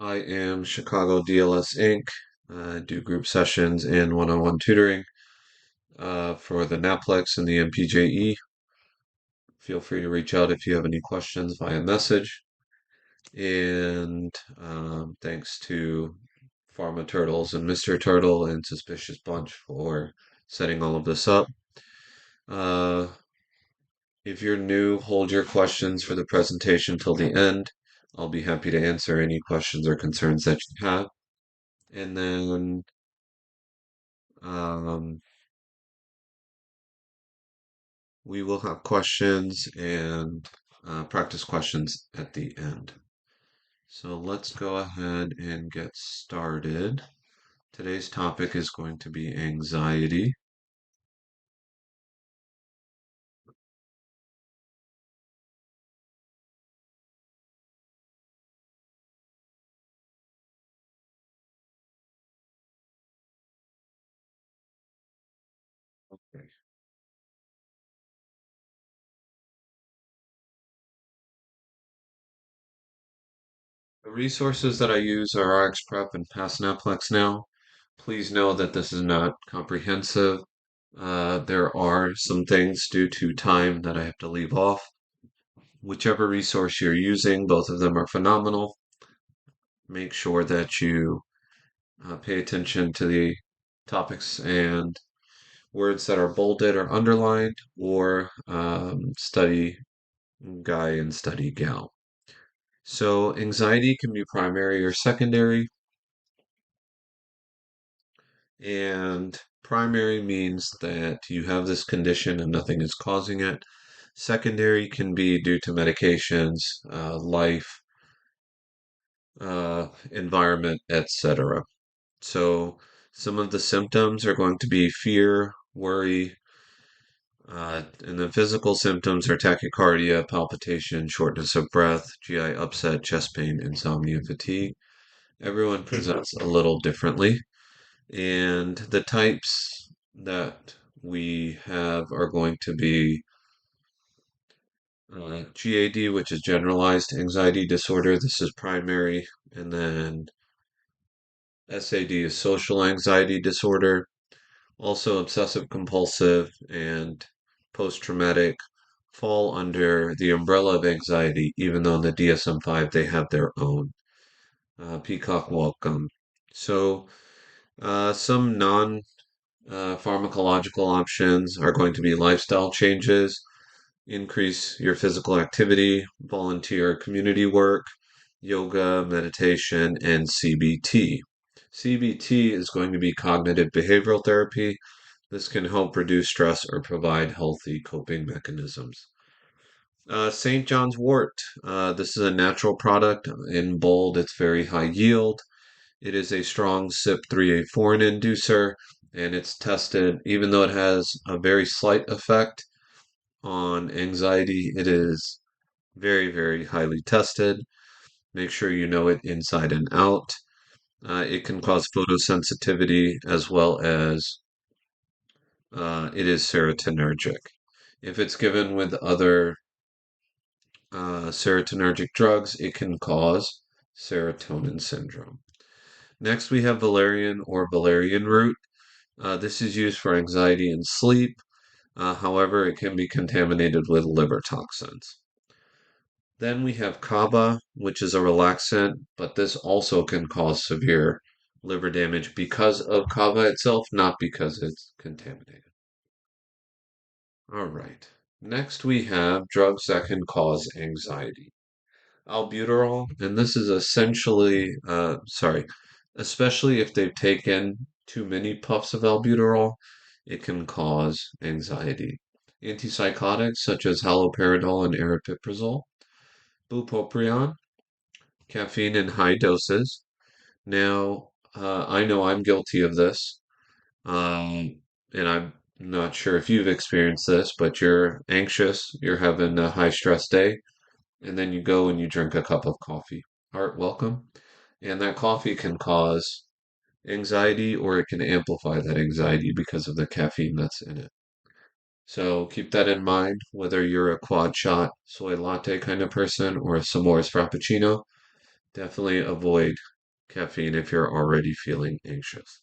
I am ChicagoDLSinc. I do group sessions and one-on-one tutoring for the Naplex and the MPJE. Feel free to reach out if you have any questions via message. And thanks to Pharma Turtles and Mr. Turtle and Suspicious Bunch for setting all of this up. Uh, if you're new, hold your questions for the presentation till the end. I'll be happy to answer any questions or concerns that you have. And then um, we will have questions and practice questions at the end. So let's go ahead and get started. Today's topic is going to be anxiety. Okay. The resources that I use are RxPrep and Naplex now. Please know that this is not comprehensive. There are some things due to time that I have to leave off. Whichever resource you're using, both of them are phenomenal. Make sure that you pay attention to the topics and words that are bolded or underlined, or study guy and study gal. So, anxiety can be primary or secondary, and primary means that you have this condition and nothing is causing it. Secondary can be due to medications, life, environment, etc. So, some of the symptoms are going to be fear, worry, and the physical symptoms are tachycardia, palpitation, shortness of breath, GI upset, chest pain, insomnia, fatigue. Everyone presents a little differently, and the types that we have are going to be GAD, which is generalized anxiety disorder. This is primary, and then SAD is social anxiety disorder. Also, obsessive compulsive and post traumatic fall under the umbrella of anxiety, even though in the DSM-5 they have their own. Peacock, welcome. So, some non pharmacological options are going to be lifestyle changes, increase your physical activity, volunteer community work, yoga, meditation, and CBT. CBT is going to be cognitive behavioral therapy. This can help reduce stress or provide healthy coping mechanisms. St. John's wort. This is a natural product. In bold, it's very high yield. It is a strong CYP3A foreign inducer, and it's tested, even though it has a very slight effect on anxiety, it is very, very highly tested. Make sure you know it inside and out. It can cause photosensitivity as well as it is serotonergic. If it's given with other serotonergic drugs, it can cause serotonin syndrome. Next, we have valerian or valerian root. This is used for anxiety and sleep. However, it can be contaminated with liver toxins. Then we have kava, which is a relaxant, but this also can cause severe liver damage because of kava itself, not because it's contaminated. All right. Next, we have drugs that can cause anxiety. Albuterol, and this is essentially, especially if they've taken too many puffs of albuterol, it can cause anxiety. Antipsychotics such as haloperidol and aripiprazole, bupropion, caffeine in high doses. Now, I know I'm guilty of this, and I'm not sure if you've experienced this, but you're anxious, you're having a high stress day, and then you go and you drink a cup of coffee. Art, welcome. And that coffee can cause anxiety or it can amplify that anxiety because of the caffeine that's in it. So keep that in mind, whether you're a quad shot soy latte kind of person or a s'mores frappuccino. Definitely avoid caffeine if you're already feeling anxious.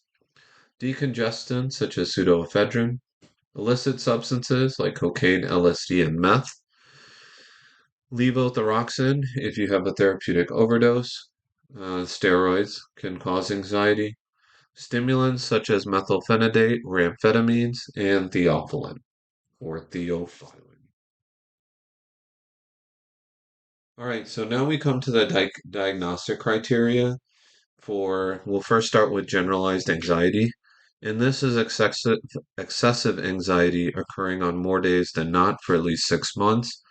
Decongestants such as pseudoephedrine, illicit substances like cocaine, LSD, and meth, levothyroxine if you have a therapeutic overdose, steroids can cause anxiety, stimulants such as methylphenidate or amphetamines, and theophylline or theophylline. All right, so now we come to the diagnostic criteria we'll first start with generalized anxiety. And this is excessive anxiety occurring on more days than not for at least 6 months.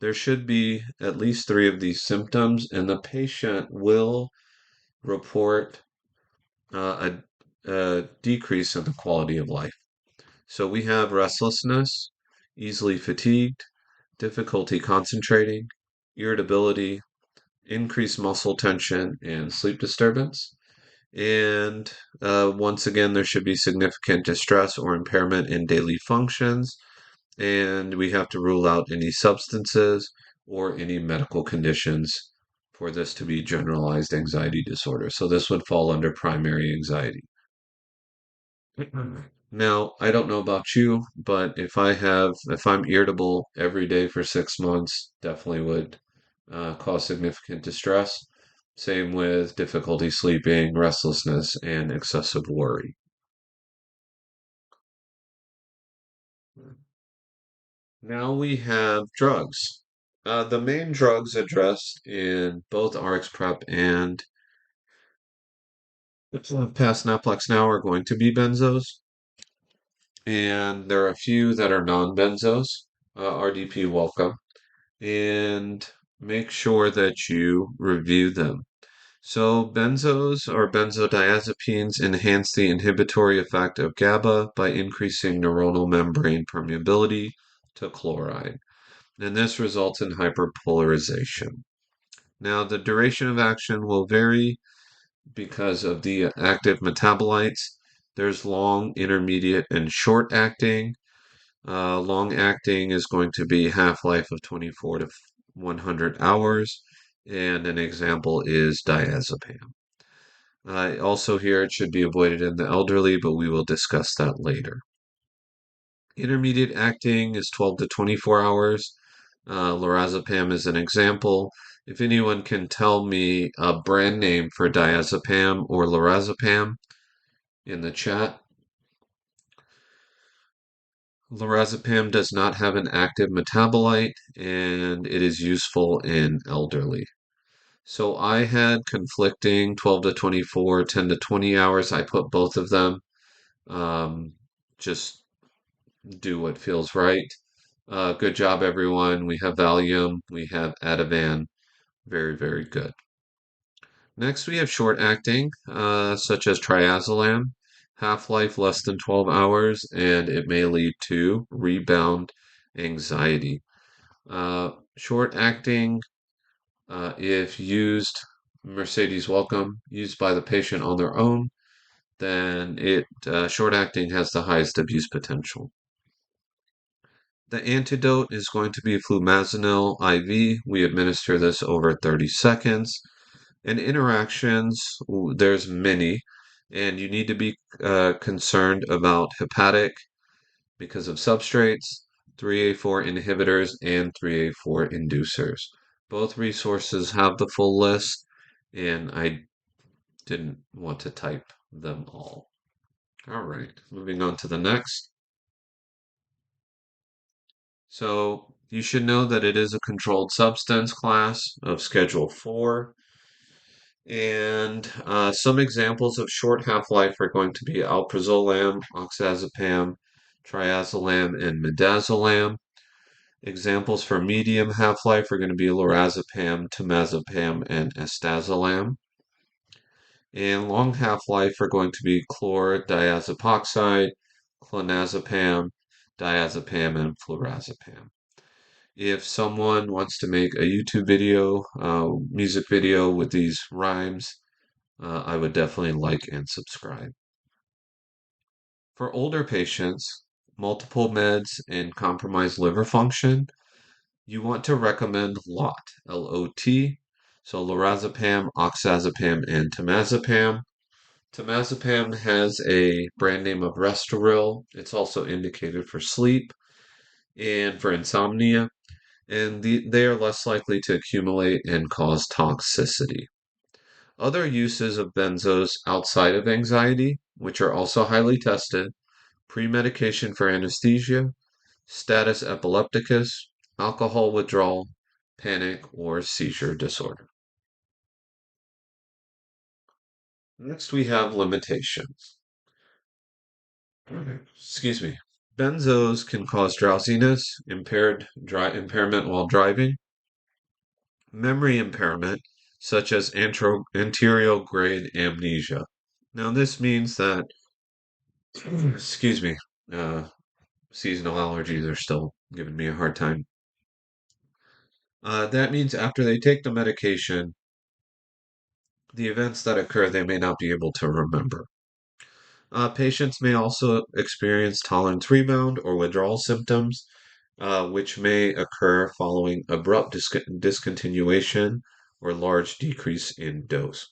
There should be at least three of these symptoms, and the patient will report a decrease in the quality of life. So we have restlessness, easily fatigued, difficulty concentrating, irritability, increased muscle tension, and sleep disturbance. And once again, there should be significant distress or impairment in daily functions. And we have to rule out any substances or any medical conditions for this to be generalized anxiety disorder. So this would fall under primary anxiety. Now, I don't know about you, but if I'm irritable every day for 6 months, definitely would cause significant distress. Same with difficulty sleeping, restlessness, and excessive worry. Now we have drugs. The main drugs addressed in both RxPrep and past Naplex now are going to be benzos, and there are a few that are non-benzos. RDP welcome, and make sure that you review them. So benzos or benzodiazepines enhance the inhibitory effect of GABA by increasing neuronal membrane permeability to chloride, and this results in hyperpolarization. Now, the duration of action will vary because of the active metabolites. There's long, intermediate, and short acting. Long acting is going to be half-life of 24 to 100 hours, and an example is diazepam. Also here, it should be avoided in the elderly, but we will discuss that later. Intermediate acting is 12 to 24 hours. Lorazepam is an example. If anyone can tell me a brand name for diazepam or lorazepam in the chat. Lorazepam does not have an active metabolite and it is useful in elderly. So I had conflicting 12 to 24, 10 to 20 hours. I put both of them. Just do what feels right. Good job, everyone. We have Valium, we have Ativan. Very, very good. Next, we have short acting, such as triazolam. Half-life less than 12 hours, and it may lead to rebound anxiety. Short acting, if used, Mercedes welcome, used by the patient on their own, then short acting has the highest abuse potential. The antidote is going to be flumazenil IV. We administer this over 30 seconds. And interactions, there's many, and you need to be concerned about hepatic because of substrates, 3A4 inhibitors, and 3A4 inducers. Both resources have the full list, and I didn't want to type them all. All right, moving on to the next. So you should know that it is a controlled substance class of Schedule 4. And some examples of short half-life are going to be alprazolam, oxazepam, triazolam, and midazolam. Examples for medium half-life are going to be lorazepam, temazepam, and estazolam. And long half-life are going to be chlordiazepoxide, clonazepam, diazepam, and flurazepam. If someone wants to make a YouTube video, music video with these rhymes, I would definitely like and subscribe. For older patients, multiple meds, and compromised liver function, you want to recommend LOT, L-O-T. So lorazepam, oxazepam, and temazepam. Temazepam has a brand name of Restoril. It's also indicated for sleep and for insomnia, and they are less likely to accumulate and cause toxicity. Other uses of benzos outside of anxiety, which are also highly tested, pre-medication for anesthesia, status epilepticus, alcohol withdrawal, panic, or seizure disorder. Next, we have limitations. Excuse me. Benzos can cause drowsiness, impairment while driving, memory impairment, such as anterior grade amnesia. Now, this means that, excuse me, uh, seasonal allergies are still giving me a hard time. That means after they take the medication, the events that occur they may not be able to remember. Patients may also experience tolerance rebound or withdrawal symptoms, which may occur following abrupt discontinuation or large decrease in dose.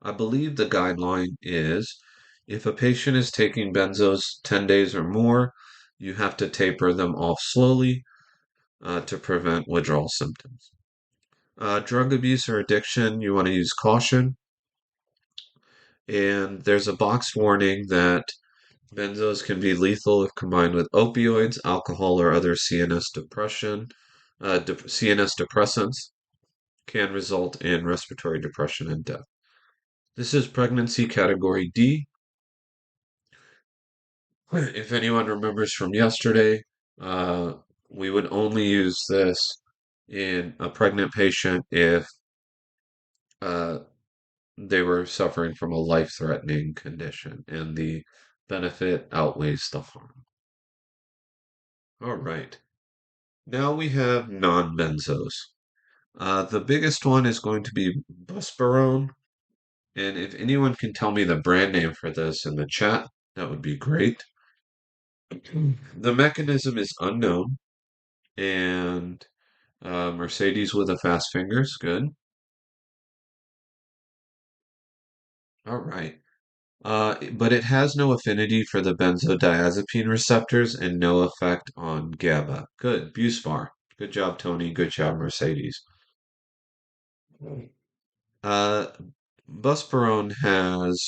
I believe the guideline is if a patient is taking benzos 10 days or more, you have to taper them off slowly to prevent withdrawal symptoms. Drug abuse or addiction, you want to use caution. And there's a box warning that benzos can be lethal if combined with opioids, alcohol, or other CNS depressants can result in respiratory depression and death. This is pregnancy category D. If anyone remembers from yesterday, uh, we would only use this in a pregnant patient if uh, they were suffering from a life-threatening condition and the benefit outweighs the harm. All right. Now we have non-benzos. The biggest one is going to be buspirone. And if anyone can tell me the brand name for this in the chat, that would be great. The mechanism is unknown, and Mercedes with a fast fingers, good. All right. But it has no affinity for the benzodiazepine receptors and no effect on GABA. Good, Buspar. Good job, Tony. Good job, Mercedes. Uh, Buspirone has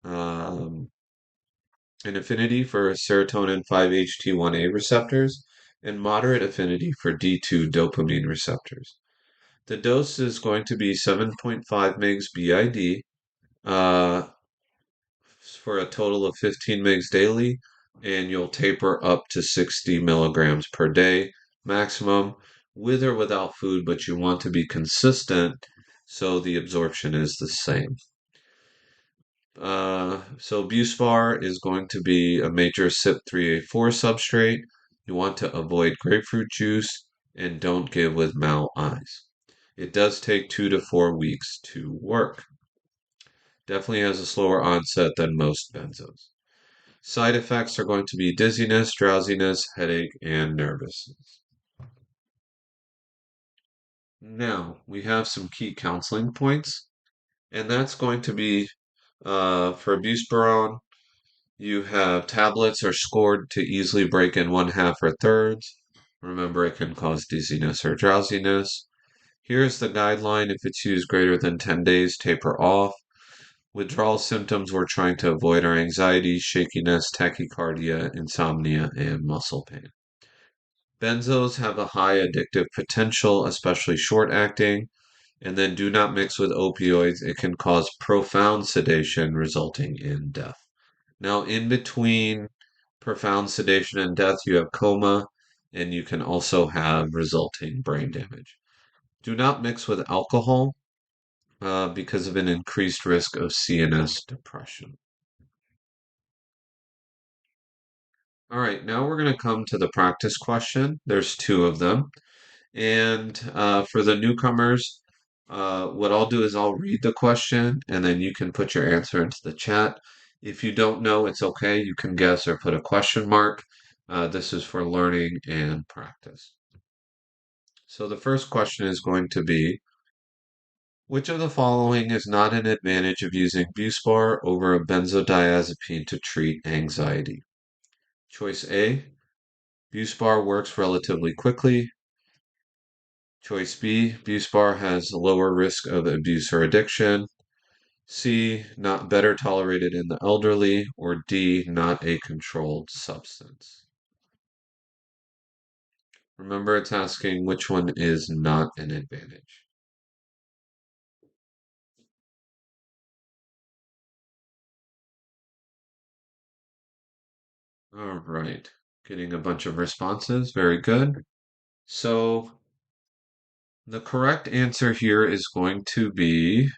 um, an affinity for serotonin 5-HT1A receptors and moderate affinity for D2 dopamine receptors. The dose is going to be 7.5 mg BID for a total of 15 mgs daily, and you'll taper up to 60 milligrams per day maximum with or without food, but you want to be consistent so the absorption is the same. So Buspar is going to be a major CYP3A4 substrate. You want to avoid grapefruit juice and don't give with mal eyes. It does take 2 to 4 weeks to work. Definitely has a slower onset than most benzos. Side effects are going to be dizziness, drowsiness, headache, and nervousness. Now, we have some key counseling points, and that's going to be for buspirone, you have tablets are scored to easily break in one half or thirds. Remember, it can cause dizziness or drowsiness. Here's the guideline. If it's used greater than 10 days, taper off. Withdrawal symptoms we're trying to avoid are anxiety, shakiness, tachycardia, insomnia, and muscle pain. Benzos have a high addictive potential, especially short acting, and then do not mix with opioids. It can cause profound sedation, resulting in death. Now, in between profound sedation and death, you have coma, and you can also have resulting brain damage. Do not mix with alcohol because of an increased risk of CNS depression. All right, now we're going to come to the practice question. There's two of them. And for the newcomers, what I'll do is I'll read the question and then you can put your answer into the chat. If you don't know, it's okay. You can guess or put a question mark. This is for learning and practice. So the first question is going to be, which of the following is not an advantage of using Buspar over a benzodiazepine to treat anxiety? Choice A, Buspar works relatively quickly. Choice B, Buspar has a lower risk of abuse or addiction. C, not better tolerated in the elderly. Or D, not a controlled substance. Remember, it's asking which one is not an advantage. All right, getting a bunch of responses. Very good. So the correct answer here is going to be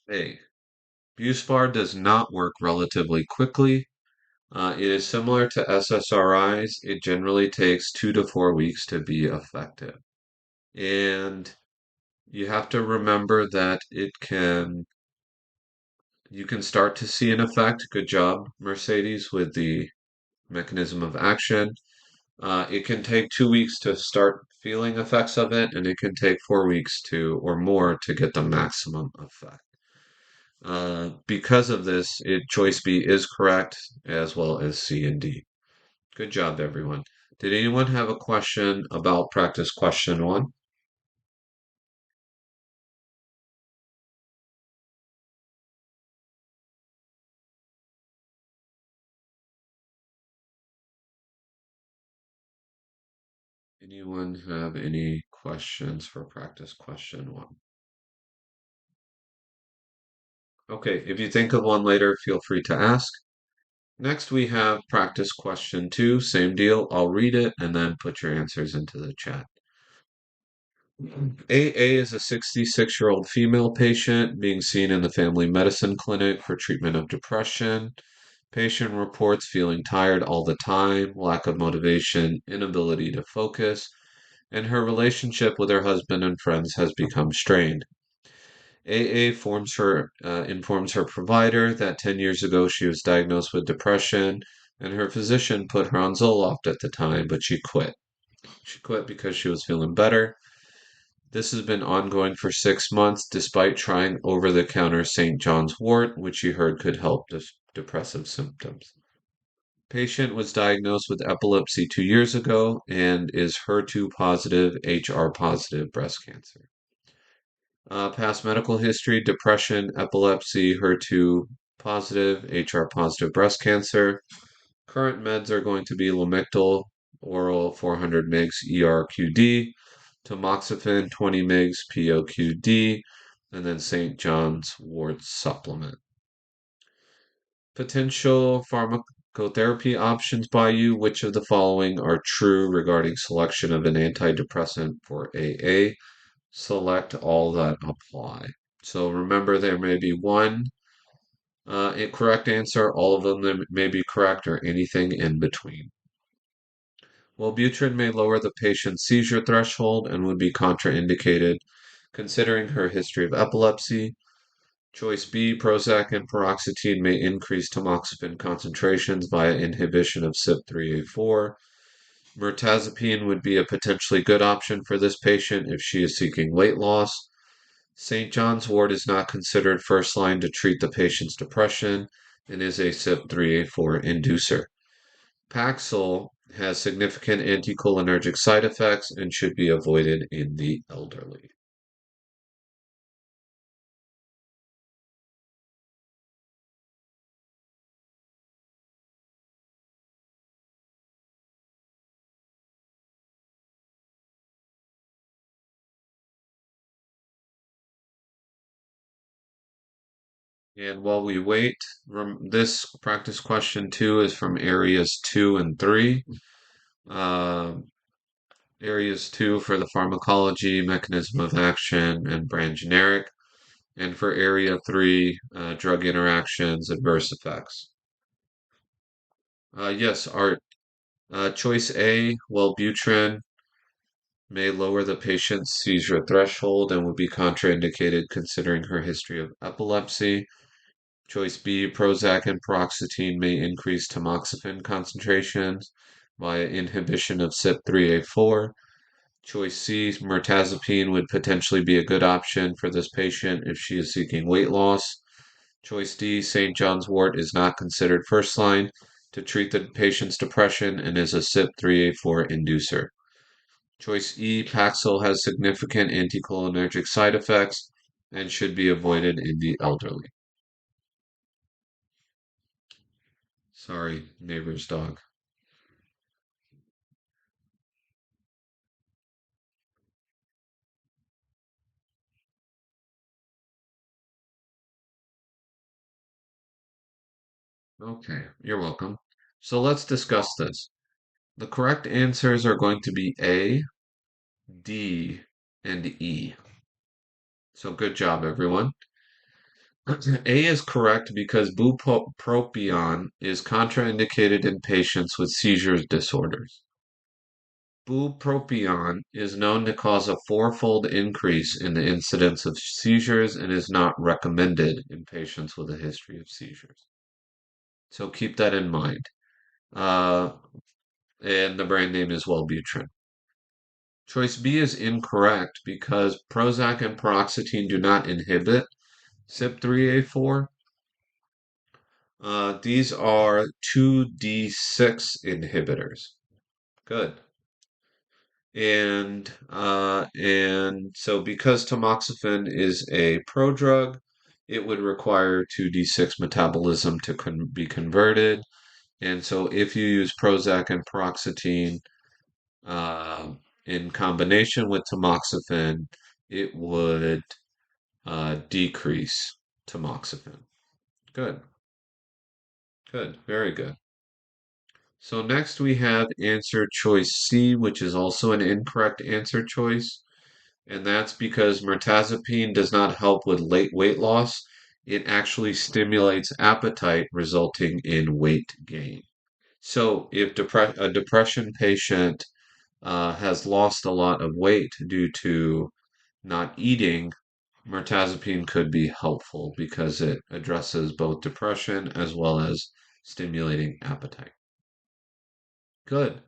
A. Buspar does not work relatively quickly. It is similar to SSRIs. It generally takes 2 to 4 weeks to be effective. And you have to remember that you can start to see an effect. Good job, Mercedes, with the mechanism of action. It can take 2 weeks to start feeling effects of it, and it can take 4 weeks or more to get the maximum effect. Because of this, choice B is correct, as well as C and D. Good job, everyone. Did anyone have a question about practice question one? Anyone have any questions for practice question one? Okay, if you think of one later, feel free to ask. Next, we have practice question two. Same deal. I'll read it and then put your answers into the chat. AA is a 66-year-old female patient being seen in the family medicine clinic for treatment of depression. Patient reports feeling tired all the time, lack of motivation, inability to focus, and her relationship with her husband and friends has become strained. AA informs her provider that 10 years ago she was diagnosed with depression, and her physician put her on Zoloft at the time, but she quit. She quit because she was feeling better. This has been ongoing for 6 months, despite trying over the counter St. John's wort, which she heard could help depressive symptoms. Patient was diagnosed with epilepsy 2 years ago and is HER2 positive, HR positive breast cancer. Past medical history, depression, epilepsy, HER2 positive, HR positive breast cancer. Current meds are going to be Lamictal, oral 400 mg ERQD, tamoxifen 20 mg POQD, and then St. John's wort supplement. Potential pharmacotherapy options by you. Which of the following are true regarding selection of an antidepressant for AA? Select all that apply. So remember, there may be one incorrect answer, all of them may be correct, or anything in between. Wellbutrin may lower the patient's seizure threshold and would be contraindicated considering her history of epilepsy. Choice B, Prozac and paroxetine may increase tamoxifen concentrations via inhibition of CYP3A4. Mirtazapine would be a potentially good option for this patient if she is seeking weight loss. St. John's wort is not considered first line to treat the patient's depression and is a CYP3A4 inducer. Paxil has significant anticholinergic side effects and should be avoided in the elderly. And while we wait, this practice question two is from areas 2 and 3. Uh, areas 2 for the pharmacology, mechanism of action, and brand generic. And for area 3, drug interactions, adverse effects. Yes, Art. Choice A, Wellbutrin may lower the patient's seizure threshold and would be contraindicated considering her history of epilepsy. Choice B, Prozac and paroxetine may increase tamoxifen concentrations via inhibition of CYP3A4. Choice C, mirtazapine would potentially be a good option for this patient if she is seeking weight loss. Choice D, St. John's wort is not considered first line to treat the patient's depression and is a CYP3A4 inducer. Choice E, Paxil has significant anticholinergic side effects and should be avoided in the elderly. Sorry, neighbor's dog. Okay, you're welcome. So let's discuss this. The correct answers are going to be A, D, and E. So good job, everyone. A is correct because bupropion is contraindicated in patients with seizure disorders. Bupropion is known to cause a fourfold increase in the incidence of seizures and is not recommended in patients with a history of seizures. So keep that in mind. Uh, and the brand name is Wellbutrin. Choice B is incorrect because Prozac and paroxetine do not inhibit CYP3A4. These are 2D6 inhibitors. Good. And so because tamoxifen is a prodrug, it would require 2D6 metabolism to be converted. And so if you use Prozac and paroxetine uh, in combination with tamoxifen, it would decrease tamoxifen. Good, good, very good. So next we have answer choice C, which is also an incorrect answer choice. And that's because mirtazapine does not help with late weight loss. It actually stimulates appetite, resulting in weight gain. So if a depression patient has lost a lot of weight due to not eating, mirtazapine could be helpful because it addresses both depression as well as stimulating appetite. Good.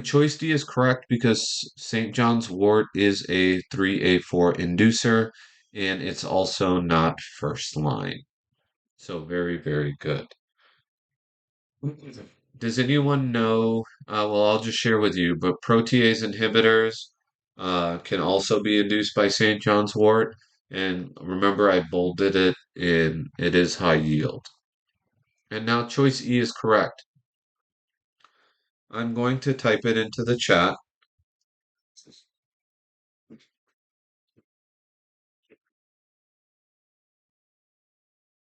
Choice D is correct because St. John's wort is a 3A4 inducer and it's also not first line. So very, very good. Does anyone know? Well, I'll just share with you, but protease inhibitors can also be induced by St. John's wort. And remember, I bolded it in, it is high yield. And now choice E is correct. I'm going to type it into the chat.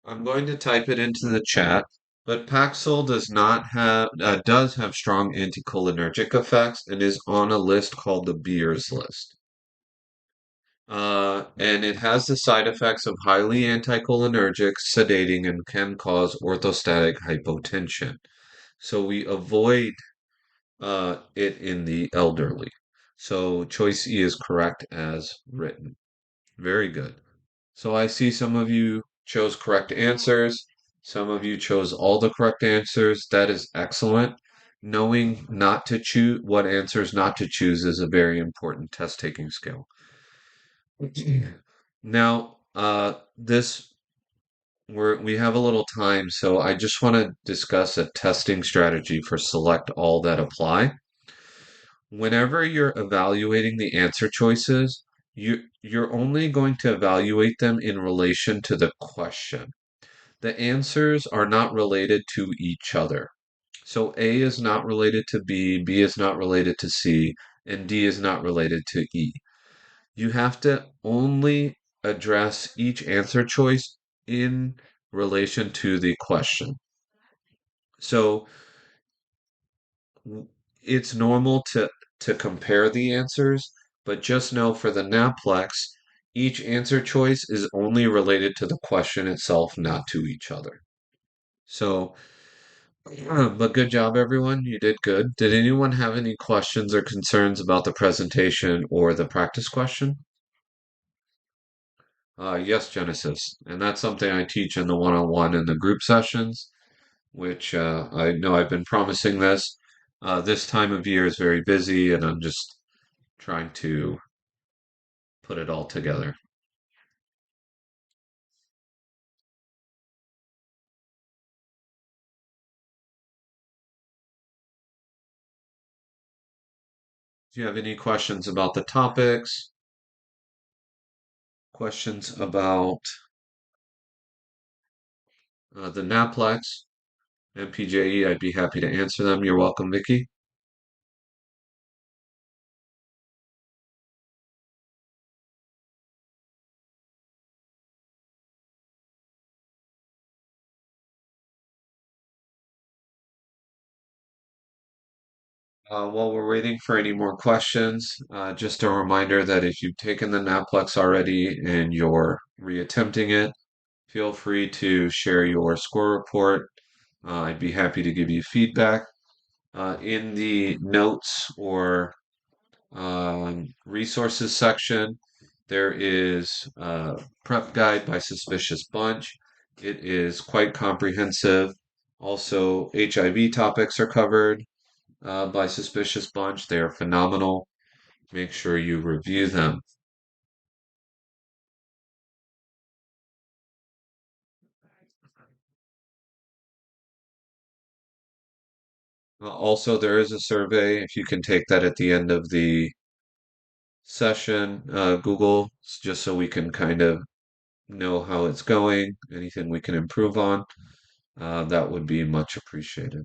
I'm going to type it into the chat. But Paxil does have strong anticholinergic effects and is on a list called the Beers list. And it has the side effects of highly anticholinergic, sedating, and can cause orthostatic hypotension. So we avoid it in the elderly. So choice E is correct as written. Very good. So I see some of you chose correct answers. Some of you chose all the correct answers. That is excellent. Knowing not to choose what answers not to choose is a very important test taking skill. Now, we have a little time, so I just want to discuss a testing strategy for select all that apply. Whenever you're evaluating the answer choices, you're only going to evaluate them in relation to the question. The answers are not related to each other. So A is not related to B is not related to C, and D is not related to E. You have to only address each answer choice in relation to the question. So it's normal to compare the answers, but just know for the Naplex, each answer choice is only related to the question itself, not to each other. So, but good job, everyone. You did good. Did anyone have any questions or concerns about the presentation or the practice question? Yes, Genesis. And that's something I teach in the one-on-one and the group sessions, which I know I've been promising this. This time of year is very busy, and I'm just trying to put it all together. Do you have any questions about the topics? Questions about the Naplex, MPJE? I'd be happy to answer them. You're welcome, Vicky. While we're waiting for any more questions, just a reminder that if you've taken the Naplex already and you're reattempting it, feel free to share your score report. I'd be happy to give you feedback. In the notes or resources section, there is a prep guide by Suspicious Bunch. It is quite comprehensive. Also, HIV topics are covered by Suspicious Bunch. They are phenomenal. Make sure you review them. Also, there is a survey. If you can take that at the end of the session, Google, just so we can kind of know how it's going, anything we can improve on, that would be much appreciated.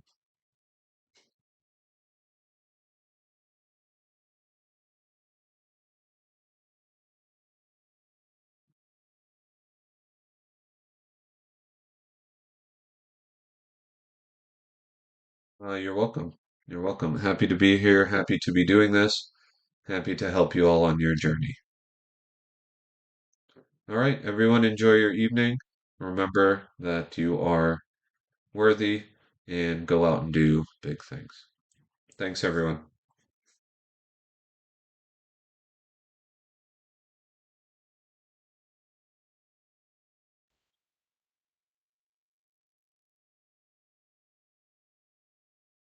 You're welcome. You're welcome. Happy to be here. Happy to be doing this. Happy to help you all on your journey. All right, everyone, enjoy your evening. Remember that you are worthy and go out and do big things. Thanks, everyone.